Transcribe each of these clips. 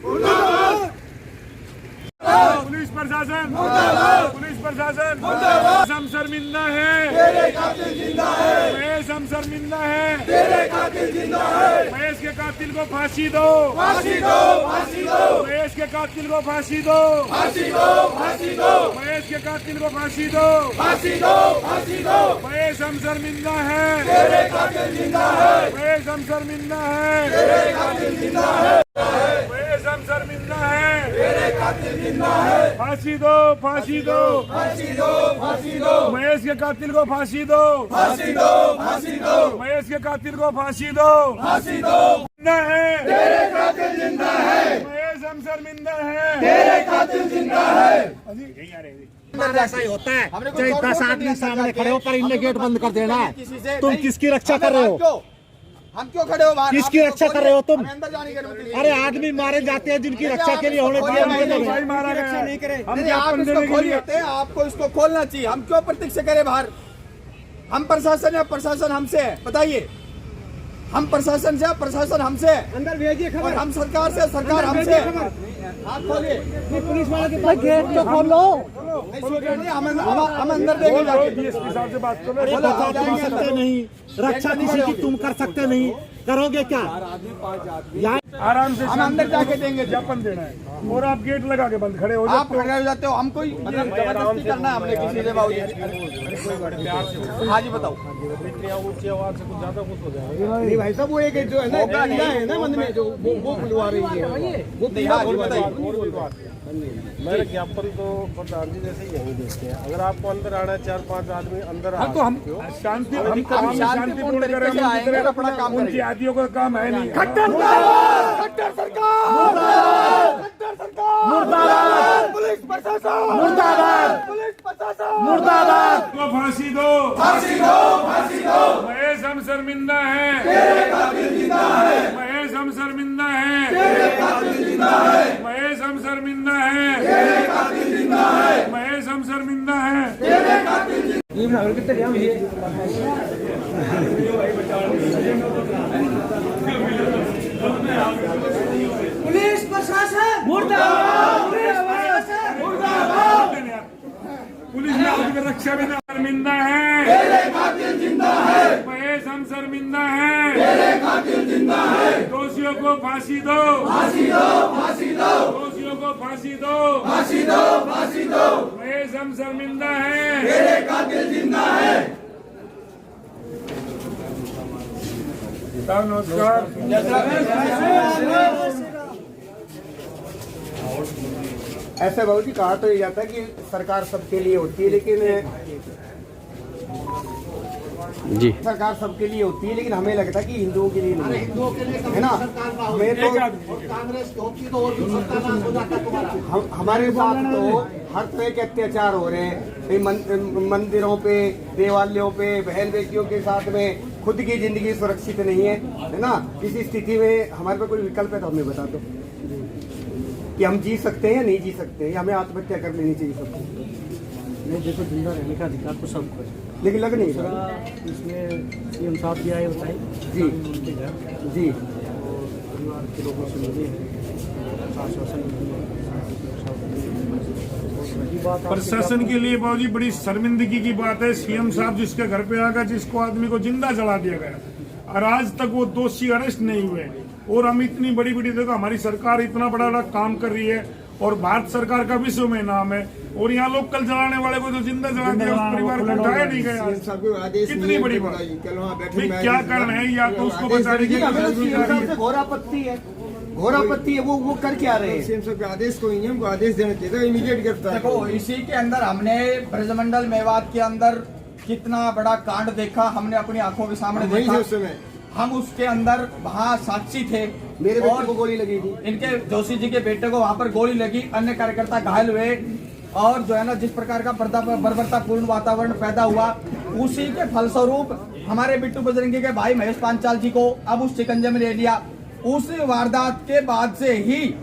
Police प्रशासन, police प्रशासन, हम शर्मिंदा है, महेश हम शर्मिंदा है, महेश के कातिल को फांसी दो, महेश के कातिल को फांसी दो, महेश के कातिल को फांसी दो, महेश हम शर्मिंदा है, महेश हम शर्मिंदा है, महेश हम शर्मिंदा है, फांसी दो, फांसी दो, महेश के कातिल को फांसी दो, महेश के कातिल को फांसी दो, जिंदा है, तेरे कातिल जिंदा है, महेश हम शर्मिंदा है, तेरे कातिल जिंदा है। ऐसा ही होता है, चाहे 10 आदमी सामने खड़े हो पर इनने गेट बंद कर देना है। तुम किसकी रक्षा कर रहे हो? हम क्यों खड़े हो बाहर? किसकी रक्षा कर रहे हो तुम? अंदर जाने की अनुमति नहीं। अरे आदमी मारे जाते हैं जिनकी रक्षा के लिए होने चाहिए, भाई मारा गया नहीं करे, हम आप इसको खोलिए, आपको इसको खोलना चाहिए। हम क्यों प्रतीक्षा करें बाहर? हम प्रशासन है, प्रशासन हमसे है, बताइए। हम प्रशासन से, प्रशासन हमसे है, अंदर भेजिए खबर। और हम सरकार से, सरकार हमसे है। आप खोलिए, पुलिस वाले के पास गेट तो खोल लो। हम अंदर देंगे जाके। डीएसपी साहब से बात करो। अरे बताओ, तुम सकते नहीं, रक्षा किसी की तुम कर सकते नहीं, करोगे क्या? आराम से हम अंदर जाके देंगे। ज्ञापन देना है और आप गेट लगा के बंद खड़े हो आप खड़े हो जाते हो, हम कोई मतलब जबरदस्ती करना है हमने किसी से? बाबूजी हाँ जी बताओ। ऊंची आवाज से कुछ ज्यादा कुछ हो जाएगा। नहीं भाई साहब, वो एक जो है ना डंडा है ना मन में, जो वो खुलवा रही है वो बताइए। मेरे ज्ञापन तो प्रधान जी जैसे यही देखते हैं। अगर आपको अंदर आना है, 4-5 आदमी अंदर हाँ, तो हम शांति, हम शांतिपूर्ण तरीके से आएंगे, अपना काम उनकी करेंगे। आदियों का काम है नहीं। खट्टर सरकार, मुर्दाबाद, पुलिस प्रशासन मुर्दाबाद, पुलिस प्रशासन मुर्दाबाद। को फांसी दो, फांसी दो, फांसी दो। महेश हम शर्मिंदा है, महेश हम शर्मिंदा है, महेश हम शर्मिंदा है, महेश हम शर्मिंदा है। पुलिस प्रशासन मुर्दाबाद, पुलिस प्रशासन मुर्दाबाद। पुलिस ने आपकी रक्षा में शर्मिंदा है, महेश हम शर्मिंदा है, दोषियों को फांसी दो, दोषियों को फांसी दो, महेश हम शर्मिंदा है, नमस्कार। ऐसे बहुत ही कहा तो ये जाता है कि सरकार सबके लिए होती है, लेकिन जी सरकार सबके लिए होती है, लेकिन हमें लगता है कि हिंदुओं के लिए नहीं है ना। हमें तो हमारे साथ तो हर तरह के अत्याचार हो रहे हैं, मंदिरों पे, देवालयों पे, बहन बेटियों के साथ में खुद की जिंदगी सुरक्षित नहीं है ना। इस स्थिति में हमारे पे कोई विकल्प है तो हमें बता दो कि हम जी सकते हैं या नहीं जी सकते हैं, या हमें आत्महत्या कर लेनी चाहिए सबको। नहीं देखो, जिंदा रहने का अधिकार तो सबको है, लेकिन लग नहीं रहा। इसमें सीएम साहब भी आए बताए जी उनके घर जी परिवार के लोगों से मिले हैं, आश्वासन प्रशासन के लिए बहुत ही बड़ी शर्मिंदगी की बात है। सीएम साहब जिसके घर पे आकर जिसको आदमी को जिंदा जला दिया गया और आज तक वो दोषी अरेस्ट नहीं हुए, और हम इतनी बड़ी बड़ी देखो हमारी सरकार इतना बड़ा बड़ा काम कर रही है और भारत सरकार का विश्व में नाम है, और यहाँ लोकल जलाने वाले को जो जिंदा जला दिया उस परिवार को उठाया नहीं गया। कितनी बड़ी बात, क्या करना है? या तो उसको बचाने की घोर आपत्ति है, घोर आपत्ति है। वो कर क्या रहे हैं? सीएम साहब के आदेश को आदेश देना चाहिए, इमीडिएट गिरफ्तार। देखो, इसी के अंदर हमने ब्रजमंडल मेवात के अंदर कितना बड़ा कांड देखा, हमने अपनी आंखों के सामने देखा। उस समय हम उसके अंदर वहाँ साक्षी थे। मेरे बेटे को गोली लगी थी, इनके जोशी जी के बेटे को वहाँ पर गोली लगी, अन्य कार्यकर्ता घायल हुए, और जो है ना जिस प्रकार का बर्बरतापूर्ण वातावरण पैदा हुआ, उसी के फलस्वरूप हमारे बिट्टू बजरंगी के भाई महेश पांचाल जी को अब उस शिकंजे में ले लिया। उस वारदात के बाद से ही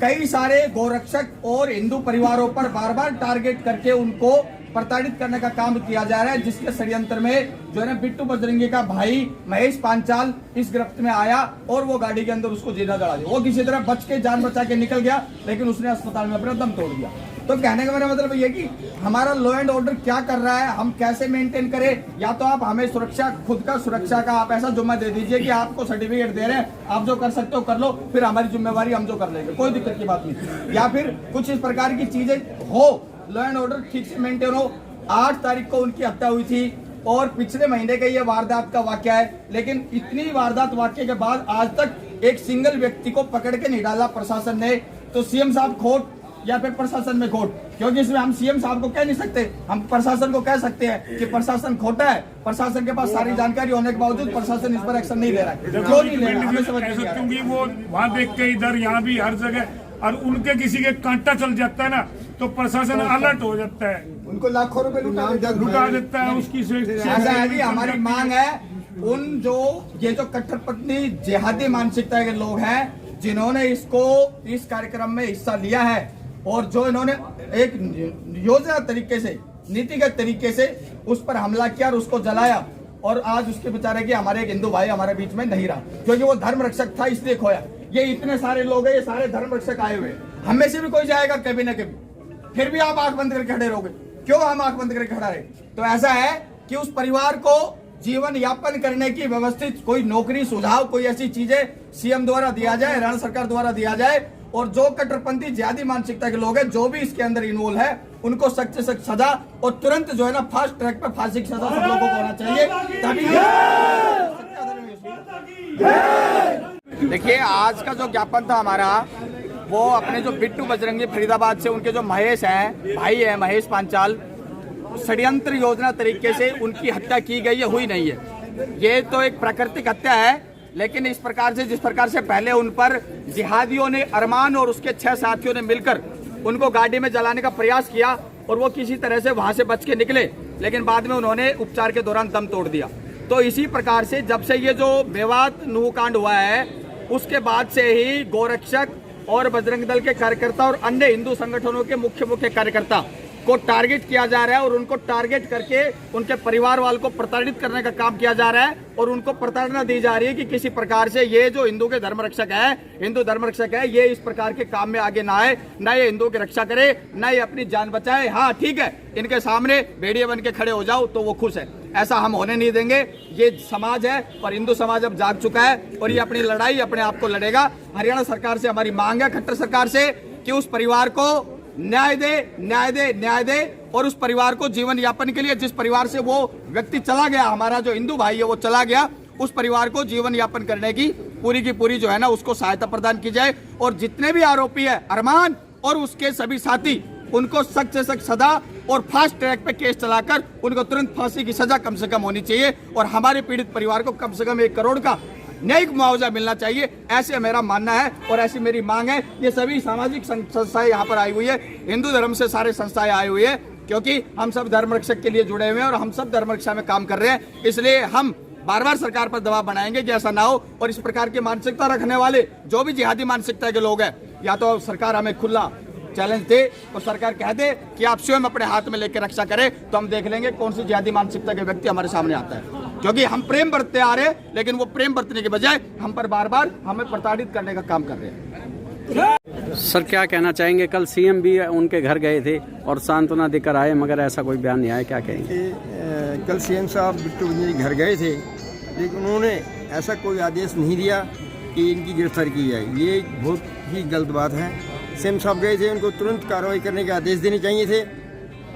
कई सारे गोरक्षक और हिंदू परिवारों पर बार बार टारगेट करके उनको प्रताड़ित करने का काम किया जा रहा है, जिसके षड्यंत्र में जो है ना बिट्टू बजरंगी का भाई महेश पांचाल इस गिरफ्त में आया और वो गाड़ी के अंदर उसको जिंदा जला दिया। वो किसी तरह बच के जान बचा के निकल गया, लेकिन उसने अस्पताल में अपना दम तोड़ दिया। तो कहने का मेरा मतलब ये कि हमारा लॉ एंड ऑर्डर क्या कर रहा है, हम कैसे मेंटेन करें। या तो आप हमें सुरक्षा, खुद का सुरक्षा का आप ऐसा जिम्मा दे दीजिए कि आपको सर्टिफिकेट दे रहे हैं, आप जो कर सकते हो कर लो, फिर हमारी जिम्मेवारी हम जो कर लेंगे, कोई दिक्कत की बात नहीं। या फिर कुछ इस प्रकार की चीजें हो, लॉ एंड ऑर्डर ठीक से मेंटेन हो। 8 तारीख को उनकी हत्या हुई थी और पिछले महीने का ये वारदात का वाकया है, लेकिन इतनी वारदात वाकये के बाद आज तक एक सिंगल व्यक्ति को पकड़ के नहीं डाला प्रशासन ने। तो सीएम साहब खोट या फिर प्रशासन में खोट, क्योंकि इसमें हम सीएम साहब को कह नहीं सकते, हम प्रशासन को कह सकते हैं कि प्रशासन खोटा है। प्रशासन के पास सारी जानकारी होने के बावजूद प्रशासन इस पर एक्शन नहीं ले रहा है। क्यों नहीं ले रहा है हमें समझ नहीं आ रहा। क्योंकि वो वहाँ देख के इधर यहाँ भी हर जगह, और उनके किसी के कांटा चल जाता है ना तो प्रशासन अलर्ट हो जाता है, उनको लाखों रुपए लुटा देता है उसकी ऐसा है कि हमारी मांग है उन जो ये जो कट्टरपंथी जिहादी मानसिकता के लोग हैं, जिन्होंने इस कार्यक्रम में हिस्सा लिया है और जो इन्होंने एक योजना तरीके से, नीतिगत तरीके से उस पर हमला किया और उसको जलाया, और आज उसके बेचारे के हमारे एक हिंदू भाई हमारे बीच में नहीं रहा, क्योंकि वो धर्म रक्षक था इसलिए खोया। ये इतने सारे लोग हैं, ये सारे धर्म रक्षक आए हुए, हम में से भी कोई जाएगा कभी ना कभी, फिर भी आप आंख बंद करके खड़े रहोगे। क्यों हम आंख बंद करके खड़ा रहे? तो ऐसा है कि उस परिवार को जीवन यापन करने की व्यवस्थित कोई नौकरी, सुझाव, कोई ऐसी चीजें सीएम द्वारा दिया जाए, हरियाणा सरकार द्वारा दिया जाए, और जो कट्टरपंथी जिहादी मानसिकता के लोग हैं, जो भी इसके अंदर इन्वॉल्व है, उनको सख्त से सख्त सजा और तुरंत जो है ना फास्ट ट्रैक पर फांसी की सजा सब लोगों को होना चाहिए। देखिए, आज का जो ज्ञापन था हमारा, वो अपने जो बिट्टू बजरंगी फरीदाबाद से उनके जो महेश हैं, भाई है महेश पांचाल, षड्यंत्र योजना तरीके से उनकी हत्या की गई है, हुई नहीं है। ये तो एक प्राकृतिक हत्या है, लेकिन इस प्रकार से, जिस प्रकार से पहले उन पर जिहादियों ने, अरमान और उसके 6 साथियों ने मिलकर उनको गाड़ी में जलाने का प्रयास किया और वो किसी तरह से वहां से बच के निकले, लेकिन बाद में उन्होंने उपचार के दौरान दम तोड़ दिया। तो इसी प्रकार से जब से ये जो मेवात नूह कांड हुआ है, उसके बाद से ही गोरक्षक और बजरंग दल के कार्यकर्ता और अन्य हिंदू संगठनों के मुख्य कार्यकर्ता को टारगेट किया जा रहा है और उनको टारगेट करके उनके परिवार वालों को प्रताड़ित करने का काम किया जा रहा है और उनको प्रताड़ना दी जा रही है कि किसी प्रकार से ये जो हिंदू के धर्म रक्षक है, हिंदू धर्म रक्षक है, ये इस प्रकार के काम में आगे ना आए, ना ये हिंदुओं की रक्षा करे, ना ये अपनी जान बचाए। हाँ ठीक है, इनके सामने भेड़िए बन के खड़े हो जाओ तो वो खुश है, ऐसा हम होने नहीं देंगे। ये समाज है और हिंदू समाज अब जाग चुका है और ये अपनी लड़ाई अपने आप को लड़ेगा। हरियाणा सरकार से हमारी मांग है, खट्टर सरकार से, कि उस परिवार को न्याय दे, न्याय दे, न्याय दे, और उस परिवार को जीवन यापन के लिए, जिस परिवार से वो व्यक्ति चला गया, हमारा जो हिंदू भाई है वो चला गया, उस परिवार को जीवन यापन करने की पूरी जो है ना उसको सहायता प्रदान की जाए। और जितने भी आरोपी है, अरमान और उसके सभी साथी, उनको सख्त से सख्त सजा और फास्ट ट्रैक पे केस चलाकर उनको तुरंत फांसी की सजा कम से कम होनी चाहिए और हमारे पीड़ित परिवार को कम से कम 1 करोड़ का न्यायिक मुआवजा मिलना चाहिए, ऐसे मेरा मानना है और ऐसी मेरी मांग है। ये सभी सामाजिक संस्थाएं यहाँ पर आई हुई है, हिंदू धर्म से सारे संस्थाएं आई हुई है, क्योंकि हम सब धर्म रक्षक के लिए जुड़े हुए हैं और हम सब धर्म रक्षा में काम कर रहे हैं। इसलिए हम बार बार सरकार पर दबाव बनाएंगे कि ऐसा ना हो और इस प्रकार की मानसिकता रखने वाले जो भी जिहादी मानसिकता के लोग हैं, या तो सरकार हमें खुला चैलेंज दे और सरकार कह दे कि आप स्वयं अपने हाथ में लेकर रक्षा करें, तो हम देख लेंगे कौन सी जिहादी मानसिकता के व्यक्ति हमारे सामने आता है। क्योंकि हम प्रेम बरतते आ रहे हैं, लेकिन वो प्रेम बरतने के बजाय हम पर बार बार हमें प्रताड़ित करने का काम कर रहे हैं। सर क्या कहना चाहेंगे? कल सीएम भी उनके घर गए थे और सांत्वना देकर आए, मगर ऐसा कोई बयान नहीं आया, क्या कहेंगे? कल सीएम साहब बिट्टू बजरंगी घर गए थे, लेकिन उन्होंने ऐसा कोई आदेश नहीं दिया कि इनकी गिरफ्तारी की जाए। ये बहुत ही गलत बात है। सीएम साहब गए थे, उनको तुरंत कार्रवाई करने के आदेश देने चाहिए थे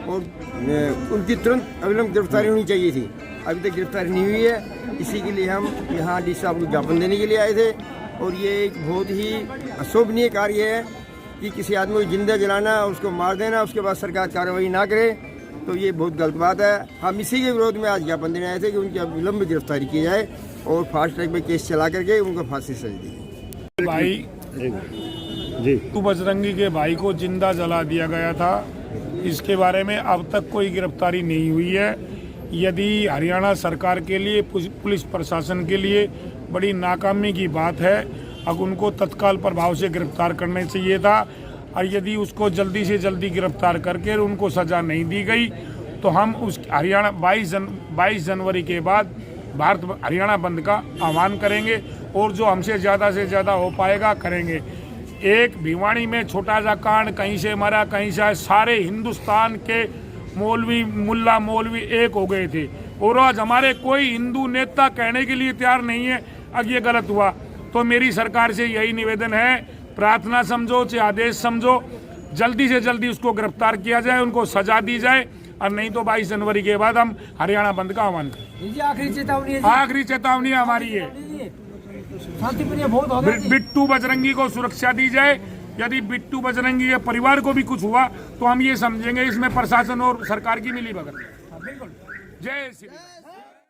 और उनकी तुरंत अविलंब गिरफ्तारी होनी चाहिए थी। अभी तक गिरफ्तारी नहीं हुई है, इसी के लिए हम यहाँ डी साहब को ज्ञापन देने के लिए आए थे। और ये एक बहुत ही अशोभनीय कार्य है कि किसी आदमी को जिंदा जलाना, उसको मार देना, उसके बाद सरकार कार्रवाई ना करे, तो ये बहुत गलत बात है। हम इसी के विरोध में आज ज्ञापन देने आए थे कि उनकी विलंब गिरफ्तारी की जाए और फास्ट ट्रैक में केस चला करके उनको फांसी सजा दी जाए। भाई बिट्टू बजरंगी के भाई को जिंदा जला दिया गया था, इसके बारे में अब तक कोई गिरफ्तारी नहीं हुई है। यदि हरियाणा सरकार के लिए, पुलिस प्रशासन के लिए बड़ी नाकामी की बात है, अब उनको तत्काल प्रभाव से गिरफ्तार करना चाहिए था। और यदि उसको जल्दी से जल्दी गिरफ्तार करके उनको सजा नहीं दी गई तो हम उस हरियाणा 22 जनवरी के बाद भारत हरियाणा बंद का आह्वान करेंगे और जो हमसे ज़्यादा से ज़्यादा हो पाएगा करेंगे। एक भिवानी में छोटा सा कांड, कहीं से मरा कहीं से, सारे हिंदुस्तान के मौलवी मुल्ला मौलवी एक हो गए थे और आज हमारे कोई हिंदू नेता कहने के लिए तैयार नहीं है अब ये गलत हुआ। तो मेरी सरकार से यही निवेदन है, प्रार्थना समझो चाहे आदेश समझो, जल्दी से जल्दी उसको गिरफ्तार किया जाए, उनको सजा दी जाए और नहीं तो 22 जनवरी के बाद हम हरियाणा बंद का आह्वान करें। आखिरी चेतावनी हमारी है, बिट्टू बजरंगी को सुरक्षा दी जाए। यदि बिट्टू बजरंगी के परिवार को भी कुछ हुआ तो हम ये समझेंगे इसमें प्रशासन और सरकार की मिलीभगत। जय श्री राम।